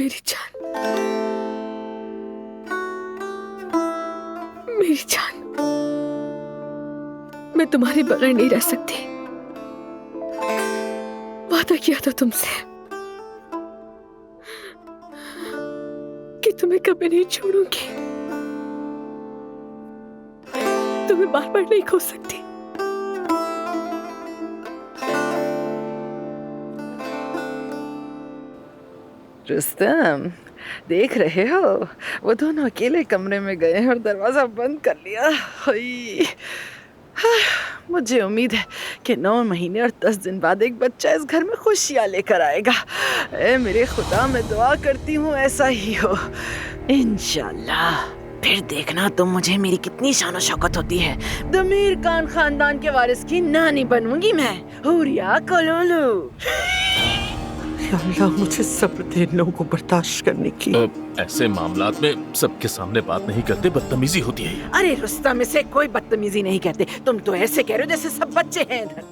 मेरी जान, मेरी जान, मैं तुम्हारे बगैर नहीं रह सकती। वादा किया था तुमसे कि तुम्हें कभी नहीं छोड़ूंगी, तुम्हें बार बार नहीं खो सकती। रुस्तम, देख रहे हो, वो दोनों अकेले कमरे में गए हैं और दरवाजा बंद कर लिया। हाय, मुझे उम्मीद है कि 9 महीने और 10 दिन बाद एक बच्चा इस घर में खुशियाँ लेकर आएगा। ए मेरे खुदा, मैं दुआ करती हूँ ऐसा ही हो, इंशाल्लाह। फिर देखना तुम मुझे मेरी कितनी शान और शौकत होती है। दमीर खान खानदान के वारिस की नानी बनूंगी मैं, हुरिया कोलोलू। अल्लाह मुझे सब्र दे इन लोगों को बर्दाश्त करने की। ऐसे मामलात में सबके सामने बात नहीं करते, बदतमीजी होती है। अरे रुस्तम, इसे कोई बदतमीजी नहीं कहते। तुम तो ऐसे कह रहे हो जैसे सब बच्चे हैं इधर।